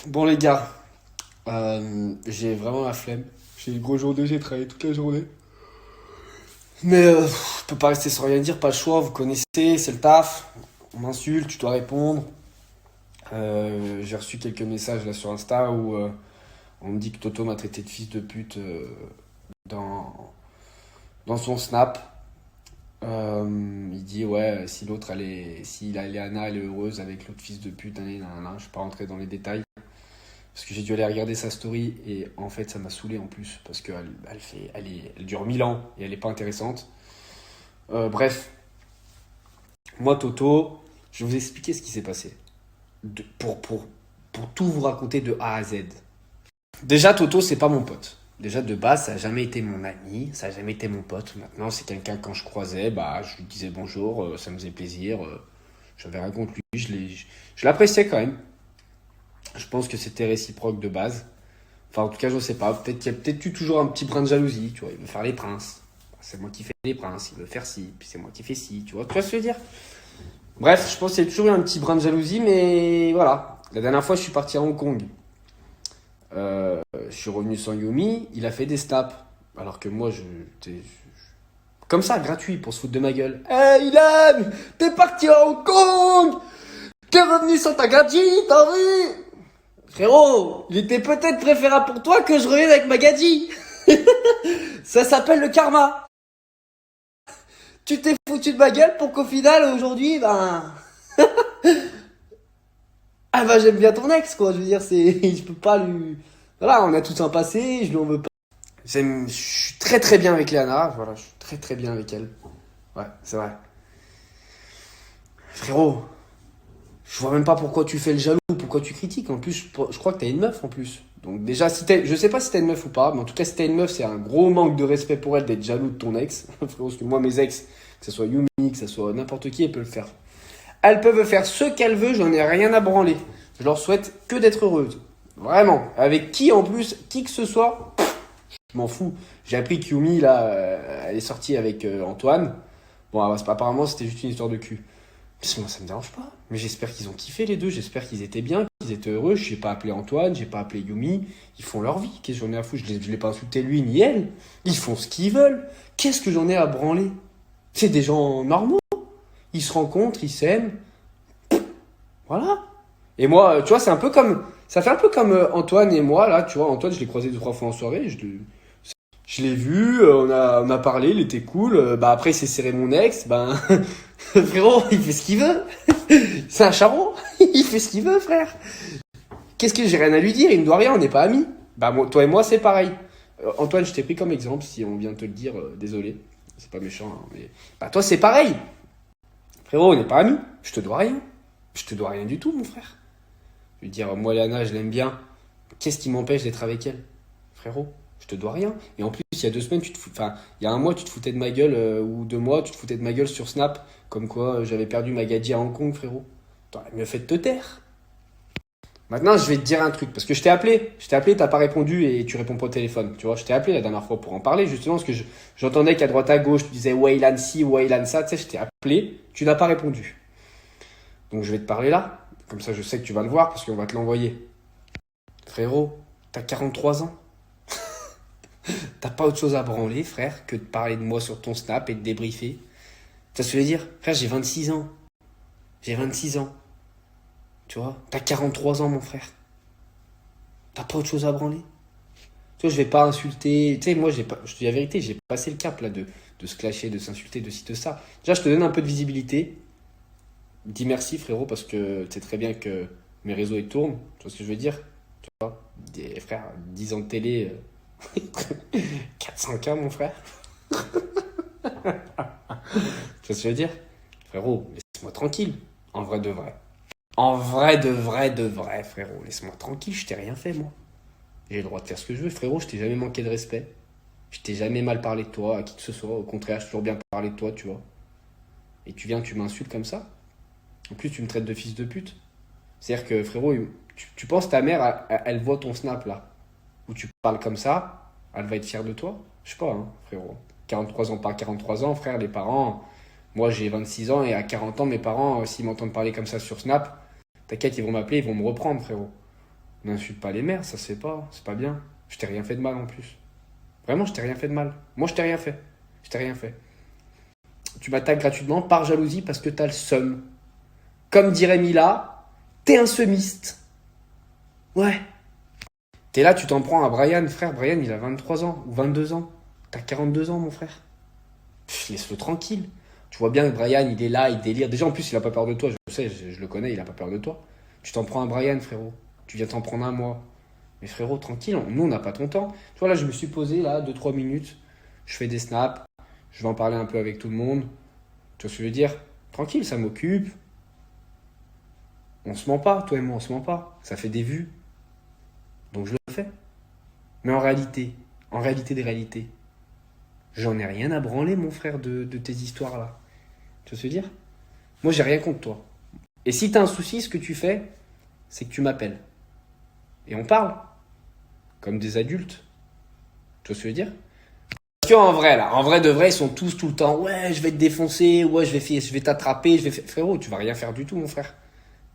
Bon les gars, j'ai vraiment la flemme. J'ai une grosse journée, j'ai travaillé toute la journée. Mais je peux pas rester sans rien dire, pas le choix, vous connaissez, c'est le taf. On m'insulte, tu dois répondre. J'ai reçu quelques messages là sur Insta où on me dit que Toto m'a traité de fils de pute dans, dans son snap. Il dit ouais, si la Léana elle est heureuse avec l'autre fils de pute, je vais pas rentrer dans les détails. Parce que j'ai dû aller regarder sa story et en fait ça m'a saoulé en plus parce elle dure 1000 ans et elle est pas intéressante. Bref, moi Toto, je vais vous expliquer ce qui s'est passé. Pour tout vous raconter de A à Z. Déjà Toto c'est pas mon pote. Déjà de base ça a jamais été mon ami, ça a jamais été mon pote. Maintenant c'est quelqu'un quand je croisais, bah je lui disais bonjour, ça me faisait plaisir. J'avais rien contre lui, je l'appréciais quand même. Je pense que c'était réciproque de base. Enfin, en tout cas, je sais pas. Peut-être qu'il y a peut-être eu toujours un petit brin de jalousie, tu vois. Il veut faire les princes. C'est moi qui fais les princes. Il veut faire ci, puis c'est moi qui fais ci, tu vois. Tu vois ce que je veux dire? Bref, je pense qu'il y a toujours eu un petit brin de jalousie, mais voilà. La dernière fois, je suis parti à Hong Kong. Je suis revenu sans Yumi. Il a fait des snaps. Alors que moi, comme ça, gratuit, pour se foutre de ma gueule. Hey, Ilan! T'es parti à Hong Kong! T'es revenu sans ta gadget, t'as vu? Frérot, il était peut-être préférable pour toi que je revienne avec ma gadji. Ça s'appelle le karma. Tu t'es foutu de ma gueule pour qu'au final, aujourd'hui, Ah bah j'aime bien ton ex, quoi. Je veux dire, je peux pas lui... Voilà, on a tout un passé, je lui en veux pas. Je suis très très bien avec Léana, voilà, je suis très très bien avec elle. Ouais, c'est vrai. Frérot, je vois même pas pourquoi tu fais le jaloux, pourquoi tu critiques. En plus, je crois que t'as une meuf en plus. Donc déjà, je sais pas si t'as une meuf ou pas, mais en tout cas, si t'as une meuf, c'est un gros manque de respect pour elle d'être jaloux de ton ex. Frérot, parce que moi, mes ex, que ce soit Yumi, que ce soit n'importe qui, elles peuvent le faire. Elles peuvent faire ce qu'elles veulent, j'en ai rien à branler. Je leur souhaite que d'être heureuses. Vraiment. Avec qui en plus, qui que ce soit, je m'en fous. J'ai appris que Yumi, là, elle est sortie avec Antoine. Bon, apparemment, c'était juste une histoire de cul. Moi, ça me dérange pas. Mais j'espère qu'ils ont kiffé les deux. J'espère qu'ils étaient bien, qu'ils étaient heureux. J'ai pas appelé Antoine, j'ai pas appelé Yumi. Ils font leur vie. Qu'est-ce que j'en ai à foutre? Je l'ai pas insulté lui ni elle. Ils font ce qu'ils veulent. Qu'est-ce que j'en ai à branler? C'est des gens normaux. Ils se rencontrent, ils s'aiment. Voilà. Et moi, tu vois, c'est un peu comme. Ça fait un peu comme Antoine et moi, là. Tu vois, Antoine, je l'ai croisé 2, 3 fois en soirée. Je l'ai vu, on a parlé, il était cool. Bah après, il s'est serré mon ex. Ben, frérot, il fait ce qu'il veut. C'est un charron. Il fait ce qu'il veut, frère. Qu'est-ce que j'ai rien à lui dire? Il me doit rien, on n'est pas amis. Bah toi et moi, c'est pareil. Antoine, je t'ai pris comme exemple, si on vient de te le dire, désolé. C'est pas méchant, hein, mais. Bah toi, c'est pareil. Frérot, on n'est pas amis. Je te dois rien. Je te dois rien du tout, mon frère. Je veux dire, moi, Lana, je l'aime bien. Qu'est-ce qui m'empêche d'être avec elle? Frérot, je te dois rien. Et en plus, il y a 2 semaines, enfin, il y a un mois, tu te foutais de ma gueule, ou 2 mois, tu te foutais de ma gueule sur Snap, comme quoi j'avais perdu ma gadget à Hong Kong, frérot. T'aurais mieux fait de te taire. Maintenant, je vais te dire un truc, parce que je t'ai appelé. Je t'ai appelé, t'as pas répondu et tu réponds pas au téléphone. Tu vois, je t'ai appelé la dernière fois pour en parler, justement, parce que j'entendais qu'à droite à gauche, tu disais Wayland ci, Wayland ça. Tu sais, je t'ai appelé, tu n'as pas répondu. Donc, je vais te parler là. Comme ça, je sais que tu vas le voir, parce qu'on va te l'envoyer. Frérot, t'as 43 ans. T'as pas autre chose à branler, frère, que de parler de moi sur ton Snap et de débriefer. Tu vois ce que je veux dire? Frère, j'ai 26 ans. J'ai 26 ans. Tu vois? T'as 43 ans, mon frère. T'as pas autre chose à branler? Tu vois, je vais pas insulter. Tu sais, moi, je te dis la vérité, j'ai passé le cap là de se clasher, de s'insulter, de ci, de ça. Déjà, je te donne un peu de visibilité. Dis merci, frérot, parce que tu sais très bien que mes réseaux ils tournent. Tu vois ce que je veux dire? Tu vois? Des frères, 10 ans de télé, 400K, mon frère. Tu vois ce que je veux dire? Frérot, laisse-moi tranquille. En vrai de vrai. En vrai de vrai de vrai, frérot. Laisse-moi tranquille, je t'ai rien fait, moi. J'ai le droit de faire ce que je veux, frérot. Je t'ai jamais manqué de respect. Je t'ai jamais mal parlé de toi à qui que ce soit. Au contraire, j'ai toujours bien parlé de toi, tu vois. Et tu m'insultes comme ça. En plus, tu me traites de fils de pute. C'est-à-dire que, frérot, tu penses ta mère, elle voit ton snap là, où tu parles comme ça, elle va être fière de toi? Je sais pas, hein, frérot. 43 ans par 43 ans, frère, les parents. Moi, j'ai 26 ans et à 40 ans, mes parents, s'ils m'entendent parler comme ça sur Snap, t'inquiète, ils vont m'appeler, ils vont me reprendre, frérot. N'insulte pas les mères, ça se fait pas, c'est pas bien. Je t'ai rien fait de mal en plus. Vraiment, je t'ai rien fait de mal. Moi, je t'ai rien fait. Je t'ai rien fait. Tu m'attaques gratuitement par jalousie parce que t'as le seum. Comme dirait Mila, t'es un semiste. Ouais. T'es là, tu t'en prends à Brian, frère. Brian, il a 23 ans ou 22 ans. T'as 42 ans, mon frère. Laisse-le tranquille. Tu vois bien que Brian, il est là, il délire. Déjà, en plus, il a pas peur de toi. Je sais, je le connais, il a pas peur de toi. Tu t'en prends à Brian, frérot. Tu viens t'en prendre à moi. Mais frérot, tranquille, nous, on n'a pas ton temps. Tu vois, là, je me suis posé, là, 2-3 minutes. Je fais des snaps. Je vais en parler un peu avec tout le monde. Tu vois ce que je veux dire? Tranquille, ça m'occupe. On se ment pas, toi et moi, on se ment pas. Ça fait des vues. Donc je le fais. Mais en réalité des réalités, j'en ai rien à branler, mon frère, de tes histoires-là. Tu vois ce que je veux dire? Moi, j'ai rien contre toi. Et si t'as un souci, ce que tu fais, c'est que tu m'appelles. Et on parle. Comme des adultes. Tu vois ce que je veux dire? Parce qu'en vrai, là, en vrai de vrai, ils sont tous tout le temps. Ouais, je vais te défoncer. Ouais, je vais t'attraper. Frérot, tu vas rien faire du tout, mon frère.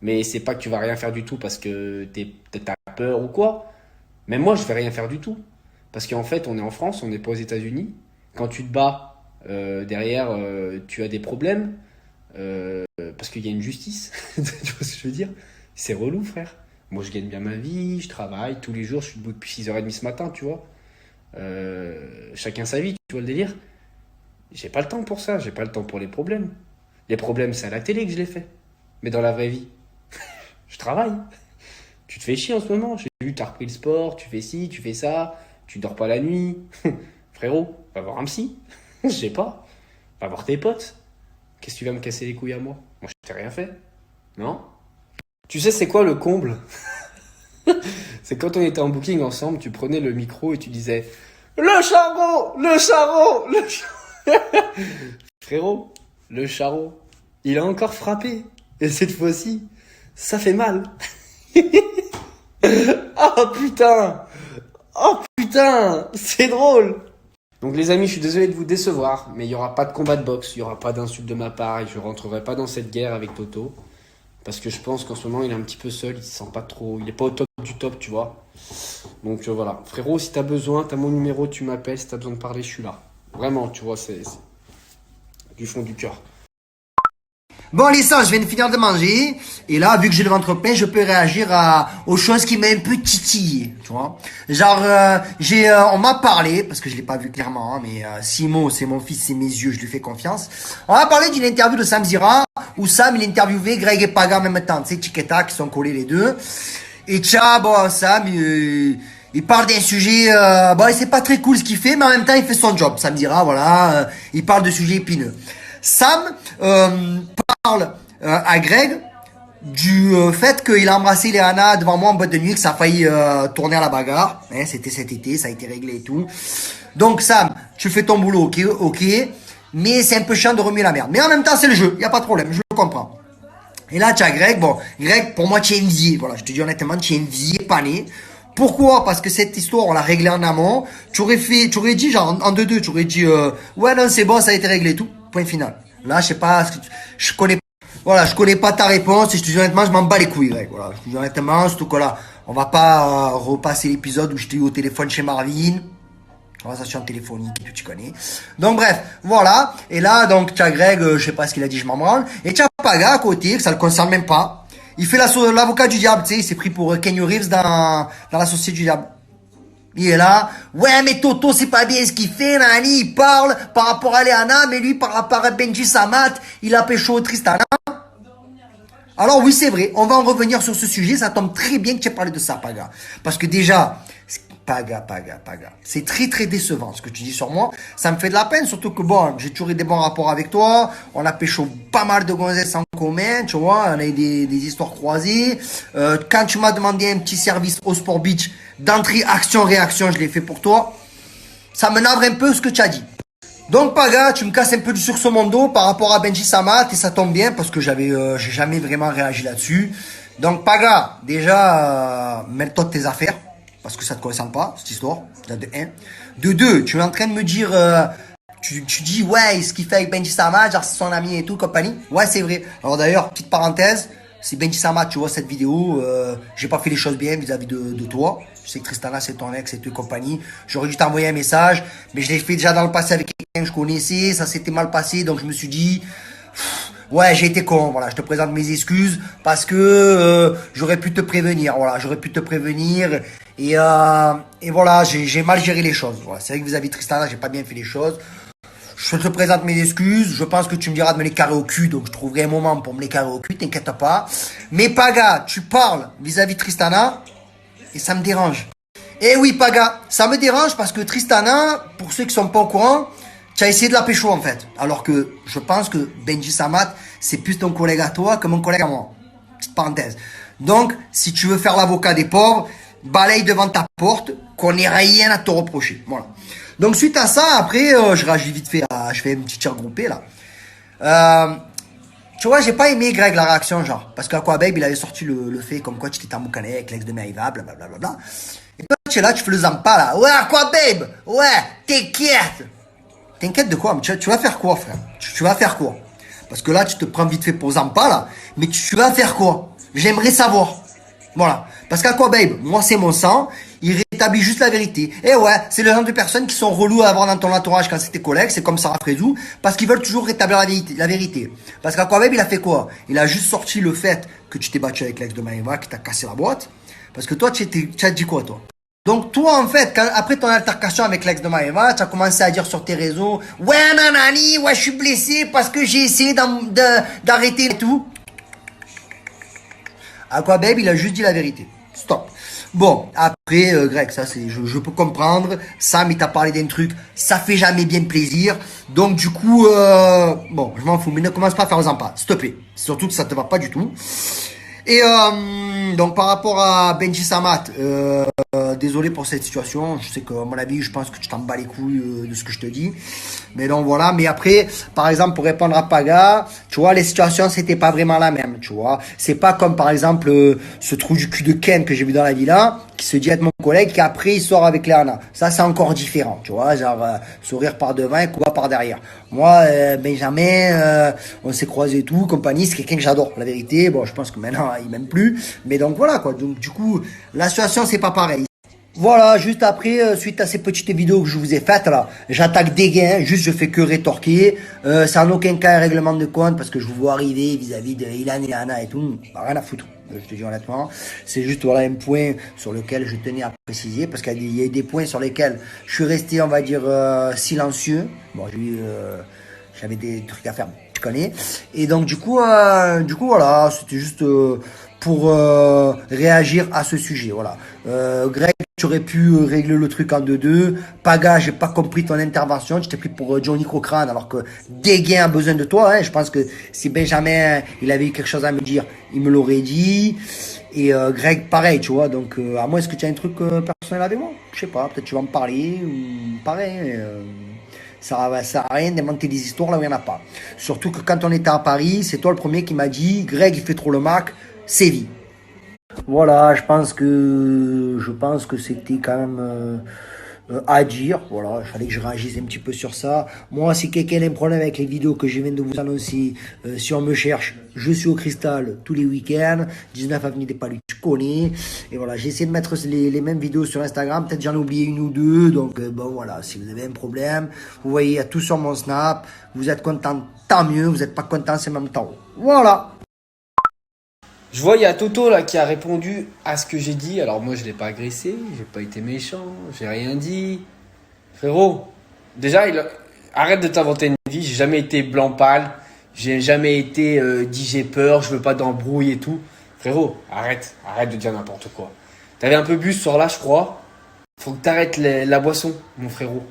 Mais c'est pas que tu vas rien faire du tout parce que t'as peur ou quoi. Même moi, je vais rien faire du tout. Parce qu'en fait, on est en France, on n'est pas aux États-Unis. Quand tu te bats, derrière, tu as des problèmes. Parce qu'il y a une justice. Tu vois ce que je veux dire? C'est relou, frère. Moi, je gagne bien ma vie, je travaille tous les jours, je suis debout depuis 6h30 ce matin, tu vois. Chacun sa vie, tu vois le délire? J'ai pas le temps pour ça, j'ai pas le temps pour les problèmes. Les problèmes, c'est à la télé que je les fais. Mais dans la vraie vie, je travaille. Tu te fais chier en ce moment. J'ai vu, t'as repris le sport, tu fais ci, tu fais ça, tu dors pas la nuit. Frérot, va voir un psy. Je sais pas. Va voir tes potes. Qu'est-ce que tu vas me casser les couilles à moi? Moi, je t'ai rien fait. Non? Tu sais, c'est quoi le comble? C'est quand on était en booking ensemble, tu prenais le micro et tu disais le charreau, le charreau, le charreau. Frérot, le charreau, il a encore frappé. Et cette fois-ci, ça fait mal. Oh putain! Oh putain! C'est drôle! Donc les amis, je suis désolé de vous décevoir, mais il n'y aura pas de combat de boxe, il n'y aura pas d'insulte de ma part et je ne rentrerai pas dans cette guerre avec Toto. Parce que je pense qu'en ce moment, il est un petit peu seul, il se sent pas trop... Il est pas au top du top, tu vois. Donc voilà. Frérot, si t'as besoin, t'as mon numéro, tu m'appelles, si t'as besoin de parler, je suis là. Vraiment, tu vois, c'est du fond du cœur. Bon, Lisa, je viens de finir de manger. Et là, vu que j'ai le ventre plein, je peux réagir aux choses qui m'ont un peu titillé. Tu vois. Genre, on m'a parlé, parce que je l'ai pas vu clairement, hein, mais Simon, c'est mon fils, c'est mes yeux, je lui fais confiance. On m'a parlé d'une interview de Sam Zira, où Sam, il interviewait Greg et Paga en même temps. Tu sais, Chiqueta, qui sont collés les deux. Et bon, Sam, il parle d'un sujet, bon, c'est pas très cool ce qu'il fait, mais en même temps, il fait son job. Sam Zira, voilà, il parle de sujets épineux. Sam parle à Greg du fait qu'il a embrassé Léana devant moi en boîte de nuit, que ça a failli tourner à la bagarre. Hein, c'était cet été, ça a été réglé et tout. Donc Sam, tu fais ton boulot, ok, mais c'est un peu chiant de remuer la merde. Mais en même temps, c'est le jeu, y a pas de problème, je le comprends. Et là, tu as Greg. Bon, Greg, pour moi, tu es envié. Voilà, je te dis honnêtement, tu es envié, pané. Pourquoi? Parce que cette histoire, on l'a réglée en amont. Tu aurais dit, genre, en 2-2, tu aurais dit, ouais, non, c'est bon, ça a été réglé, tout. Point final. Là, je sais pas, je connais pas ta réponse, et je te dis honnêtement, je m'en bats les couilles, Greg. Voilà, je te dis honnêtement, surtout que là, on va pas repasser l'épisode où je t'ai eu au téléphone chez Marvin. Conversation téléphonique et tout, tu connais. Donc bref, voilà. Et là, donc, tu as Greg, je sais pas ce qu'il a dit, je m'en branle. Et tu as Paga à côté, que ça le concerne même pas. Il fait l'avocat du diable, tu sais, il s'est pris pour Kenny Reeves dans la société du diable. Il est là, ouais, mais Toto, c'est pas bien ce qu'il fait, Nani, il parle par rapport à Léana, mais lui, par rapport à Benji Samat, il a pécho Tristana. Alors oui, c'est vrai, on va en revenir sur ce sujet, ça tombe très bien que tu aies parlé de ça, Paga. Parce que déjà, Paga. C'est très très décevant ce que tu dis sur moi. Ça me fait de la peine, surtout que bon, j'ai toujours eu des bons rapports avec toi. On a pécho pas mal de gonzesses en commun, tu vois. On a eu des histoires croisées. Quand tu m'as demandé un petit service au Sport Beach, d'entrée, action, réaction, je l'ai fait pour toi. Ça me navre un peu ce que tu as dit. Donc Paga, tu me casses un peu sur ce mon dos par rapport à Benji Samat et ça tombe bien parce que j'ai jamais vraiment réagi là-dessus. Donc Paga, déjà, mêle-toi de tes affaires. Parce que ça te concerne pas, cette histoire, de 1. De 2, tu es en train de me dire, tu dis, ouais, ce qu'il fait avec Benji Sama, genre c'est son ami et tout, compagnie. Ouais, c'est vrai. Alors d'ailleurs, petite parenthèse, si Benji Samat, tu vois cette vidéo, j'ai pas fait les choses bien vis-à-vis de toi. Je sais que Tristana, c'est ton ex et tout compagnie. J'aurais dû t'envoyer un message, mais je l'ai fait déjà dans le passé avec quelqu'un que je connaissais. Ça s'était mal passé, donc je me suis dit, ouais, j'ai été con. Voilà, je te présente mes excuses parce que j'aurais pu te prévenir. Voilà, j'aurais pu te prévenir. Et voilà, j'ai mal géré les choses. Voilà, c'est vrai que vis-à-vis de Tristana, j'ai pas bien fait les choses. Je te présente mes excuses. Je pense que tu me diras de me les carrer au cul, donc je trouverai un moment pour me les carrer au cul, t'inquiète pas. Mais Paga, tu parles vis-à-vis de Tristana et ça me dérange. Eh oui, Paga, ça me dérange parce que Tristana, pour ceux qui sont pas au courant, tu as essayé de la pécho en fait. Alors que je pense que Benji Samat, c'est plus ton collègue à toi que mon collègue à moi. Petite parenthèse. Donc, si tu veux faire l'avocat des pauvres, balaye devant ta porte, qu'on n'ait rien à te reprocher. Voilà. Donc suite à ça, après, je réagis vite fait, je fais une petite regroupée là. Tu vois, j'ai pas aimé Greg la réaction, genre, parce qu'Aquababe, il avait sorti le fait comme quoi tu t'étais emboucané avec l'ex de Maïva, blablabla. Et toi, tu es là, tu fais le zampa là. Ouais, Aquababe, ouais, t'inquiète. T'inquiète de quoi? Tu vas faire quoi, frère? Tu vas faire quoi? Parce que là, tu te prends vite fait pour zampa là, mais tu vas faire quoi? J'aimerais savoir. Voilà. Parce qu'Aquababe, moi c'est mon sang, il rétablit juste la vérité. Et ouais, c'est le genre de personnes qui sont reloues à avoir dans ton entourage quand c'est tes collègues, c'est comme Sarah Frézou, parce qu'ils veulent toujours rétablir la vérité. Parce qu'Aquababe, il a fait quoi? Il a juste sorti le fait que tu t'es battu avec l'ex de Maëva, qui t'a cassé la boîte. Parce que toi, tu as dit quoi, toi? Donc toi, en fait, après ton altercation avec l'ex de Maëva, tu as commencé à dire sur tes réseaux, ouais, nanani, ouais, je suis blessé parce que j'ai essayé d'arrêter et tout. Aquababe, il a juste dit la vérité. Stop. Bon, après, Greg, ça c'est, je peux comprendre. Sam, il t'a parlé d'un truc, ça fait jamais bien plaisir. Donc du coup, bon, je m'en fous, mais ne commence pas à faire aux empas, s'il te plaît. Surtout que ça te va pas du tout. Et donc par rapport à Benji Samat, désolé pour cette situation. Je sais qu'à mon avis, je pense que tu t'en bats les couilles de ce que je te dis. Mais donc voilà. Mais après, par exemple, pour répondre à Paga, tu vois, les situations c'était pas vraiment la même. Tu vois, c'est pas comme par exemple ce trou du cul de Ken que j'ai vu dans la villa, qui se dit être mon collègue, qui après il sort avec Léana. Ça c'est encore différent. Tu vois, genre sourire par devant et quoi par derrière. Moi, Benjamin, on s'est croisés et tout, compagnie, c'est quelqu'un que j'adore. La vérité, bon, je pense que maintenant il m'aime plus. Mais donc voilà quoi. Donc du coup, la situation c'est pas pareil. Voilà, juste après, suite à ces petites vidéos que je vous ai faites là, j'attaque des gains, juste je fais que rétorquer. C'est en aucun cas un règlement de compte parce que je vous vois arriver vis-à-vis de Ilan et Anna et tout, bah, rien à foutre, je te dis honnêtement. C'est juste voilà un point sur lequel je tenais à préciser parce qu'il y a des points sur lesquels je suis resté, on va dire, silencieux. Bon, j'avais des trucs à faire, tu connais. Et donc du coup voilà, c'était juste pour réagir à ce sujet, voilà. Greg, tu aurais pu régler le truc en 2-2. Paga, j'ai pas compris ton intervention. Tu t'es pris pour Johnny Cochrane alors que Dégain a besoin de toi. Hein. Je pense que si Benjamin, il avait eu quelque chose à me dire, il me l'aurait dit. Et Greg, pareil, tu vois. Donc, à moins est-ce que tu as un truc personnel avec moi? Je sais pas, peut-être tu vas me parler. Ou pareil. Ça sert à rien d'inventer des histoires là où il n'y en a pas. Surtout que quand on était à Paris, c'est toi le premier qui m'a dit, Greg, il fait trop le Mac, séville. Voilà, je pense que c'était quand même à dire. Voilà, il fallait que je réagisse un petit peu sur ça. Moi, si quelqu'un a un problème avec les vidéos que je viens de vous annoncer, si on me cherche, je suis au Cristal tous les week-ends, 19 avenue des Palus, tu connais. Et voilà, j'ai essayé de mettre les mêmes vidéos sur Instagram. Peut-être j'en ai oublié une ou deux. Donc bon, voilà, si vous avez un problème, vous voyez, il y a tout sur mon Snap. Vous êtes content, tant mieux. Vous n'êtes pas content, c'est même temps. Voilà. Je vois, il y a Toto là qui a répondu à ce que j'ai dit. Alors moi, je l'ai pas agressé, j'ai pas été méchant, j'ai rien dit. Frérot, déjà, arrête de t'inventer une vie. J'ai jamais été blanc pâle, j'ai jamais été dit j'ai peur, je veux pas d'embrouille et tout. Frérot, arrête de dire n'importe quoi. T'avais un peu bu ce soir-là, je crois. Faut que t'arrêtes la boisson, mon frérot.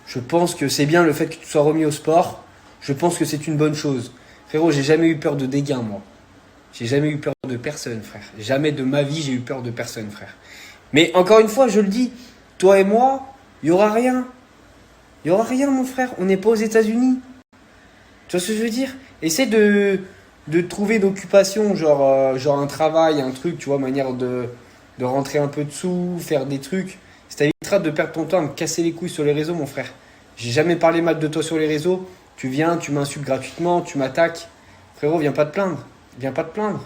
Je pense que c'est bien le fait que tu sois remis au sport. Je pense que c'est une bonne chose. Frérot, j'ai jamais eu peur de Dégain, moi. J'ai jamais eu peur de personne, frère. Jamais de ma vie, j'ai eu peur de personne, frère. Mais encore une fois, je le dis, toi et moi, il y aura rien. Il y aura rien, mon frère. On n'est pas aux États-Unis. Tu vois ce que je veux dire? Essaie de trouver d'occupation, genre un travail, un truc, tu vois, manière de rentrer un peu de sous, faire des trucs. Ça t'évitera de perdre ton temps à me casser les couilles sur les réseaux, mon frère. J'ai jamais parlé mal de toi sur les réseaux. Tu viens, tu m'insultes gratuitement, tu m'attaques. Frérot, viens pas te plaindre. Viens pas te plaindre.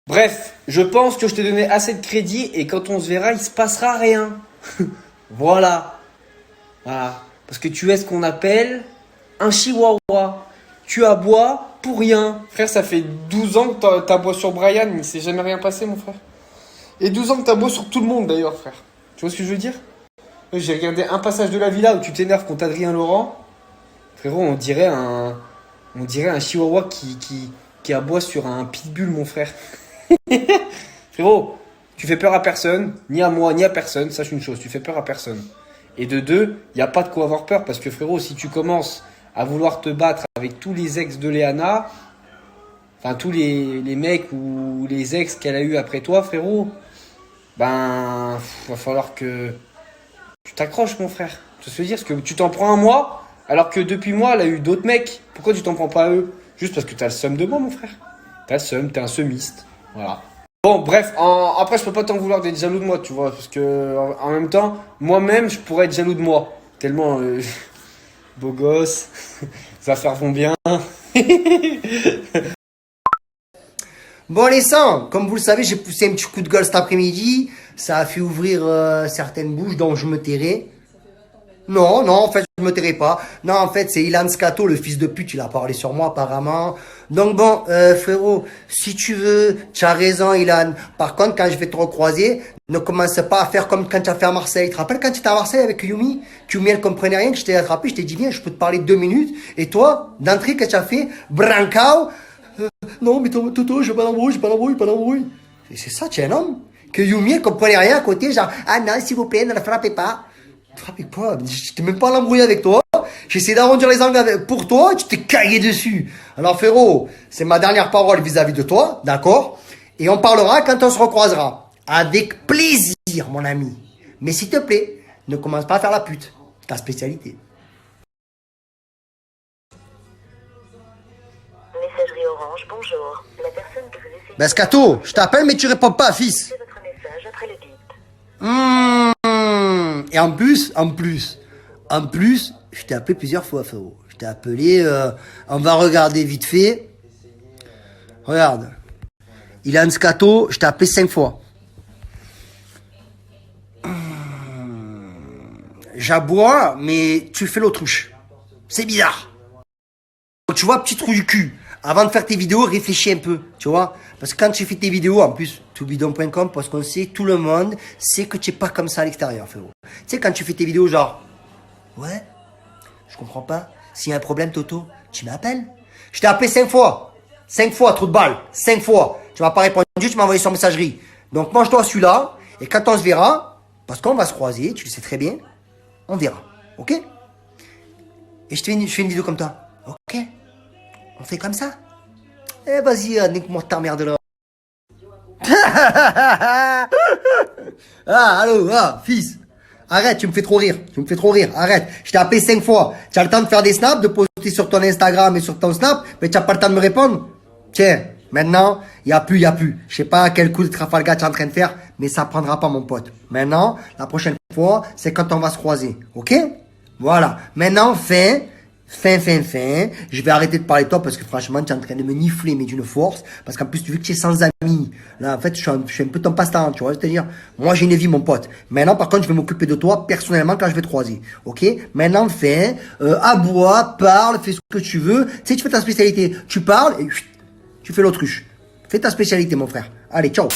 Bref, je pense que je t'ai donné assez de crédit et quand on se verra, il se passera rien. Voilà. Voilà. Parce que tu es ce qu'on appelle un chihuahua. Tu aboies pour rien. Frère, ça fait 12 ans que t'aboies sur Brian, il s'est jamais rien passé, mon frère. Et 12 ans que t'aboies sur tout le monde, d'ailleurs, frère. Tu vois ce que je veux dire? J'ai regardé un passage de la villa où tu t'énerves contre Adrien Laurent. Frérot, on dirait un chihuahua qui aboie sur un pitbull, mon frère. Frérot, tu fais peur à personne, ni à moi, ni à personne. Sache une chose, tu fais peur à personne. Et de deux, il n'y a pas de quoi avoir peur parce que frérot, si tu commences à vouloir te battre avec tous les ex de Léana, enfin tous les mecs ou les ex qu'elle a eu après toi, frérot, ben, va falloir que tu t'accroches, mon frère. Tu veux dire, parce que tu t'en prends à moi, alors que depuis moi, elle a eu d'autres mecs. Pourquoi tu t'en prends pas à eux? Juste parce que t'as le seum de moi, mon frère. T'as le seum, t'es un semiste. Voilà. Bon, bref, après, je peux pas t'en vouloir d'être jaloux de moi, tu vois, parce que en même temps, moi-même, je pourrais être jaloux de moi. Tellement beau gosse, les affaires vont bien. Bon les sangs, comme vous le savez, j'ai poussé un petit coup de gueule cet après-midi. Ça a fait ouvrir certaines bouches, donc je me tairai. Non, en fait, je me tairai pas. Non, en fait, c'est Ilan Scato, le fils de pute, il a parlé sur moi, apparemment. Donc bon, frérot, si tu veux, tu as raison, Ilan. Par contre, quand je vais te recroiser, ne commence pas à faire comme quand tu as fait à Marseille. Tu te rappelles quand tu étais à Marseille avec Yumi? Yumi, elle comprenait rien, que je t'ai attrapé, je t'ai dit, viens, je peux te parler 2 minutes. Et toi, d'entrée, que tu as fait, Brancao, non, mais Toto, je veux pas d'embrouille. Et c'est ça, tu es un homme. Que Yumi, elle comprenait rien à côté, genre, ah non, s'il vous plaît, ne la frappez pas. Frappez quoi? J'étais même pas à l'embrouiller avec toi. J'essaie d'arrondir les angles pour toi, tu t'es caillé dessus. Alors frérot, c'est ma dernière parole vis-à-vis de toi, d'accord? Et on parlera quand on se recroisera. Avec plaisir, mon ami. Mais s'il te plaît, ne commence pas à faire la pute. Ta spécialité. Messagerie Orange, bonjour. La personne que vous essayez... Ben Scato, je t'appelle mais tu réponds pas, fils. C'est votre message après le bip. Et en plus, je t'ai appelé plusieurs fois, frérot. Je t'ai appelé, on va regarder vite fait. Regarde. Ilan Scato, je t'ai appelé 5 fois. J'aboie, mais tu fais l'autruche. C'est bizarre. Tu vois, petit trou du cul. Avant de faire tes vidéos, réfléchis un peu, tu vois. Parce que quand tu fais tes vidéos, en plus, toubidon.com, parce qu'on sait, tout le monde sait que tu n'es pas comme ça à l'extérieur, frérot. Tu sais, quand tu fais tes vidéos, genre, ouais, je comprends pas. S'il y a un problème, Toto, tu m'appelles. Je t'ai appelé 5 fois. 5 fois, trou de balle. 5 fois. Tu m'as pas répondu, tu m'as envoyé sur messagerie. Donc, mange-toi celui-là. Et quand on se verra, parce qu'on va se croiser, tu le sais très bien, on verra. Ok? Et je fais une vidéo comme toi. Ok? On fait comme ça? Eh, vas-y, nique-moi ta merde là. Ah, allô, fils. Arrête, tu me fais trop rire. Arrête. Je t'ai appelé 5 fois. Tu as le temps de faire des snaps, de poster sur ton Instagram et sur ton Snap, mais tu n'as pas le temps de me répondre. Tiens, maintenant, il n'y a plus. Je sais pas quel coup de Trafalgar tu es en train de faire, mais ça prendra pas, mon pote. Maintenant, la prochaine fois, c'est quand on va se croiser. Ok? Voilà. Maintenant, fin. Je vais arrêter de parler de toi parce que franchement, tu es en train de me nifler, mais d'une force. Parce qu'en plus, tu veux que tu es sans amis. Là, en fait, je suis un peu ton passe-temps, tu vois. C'est-à-dire, moi, j'ai une vie, mon pote. Maintenant, par contre, je vais m'occuper de toi personnellement quand je vais te croiser. Ok? Maintenant, aboie, parle, fais ce que tu veux. Tu sais, tu fais ta spécialité. Tu parles et tu fais l'autruche. Fais ta spécialité, mon frère. Allez, ciao.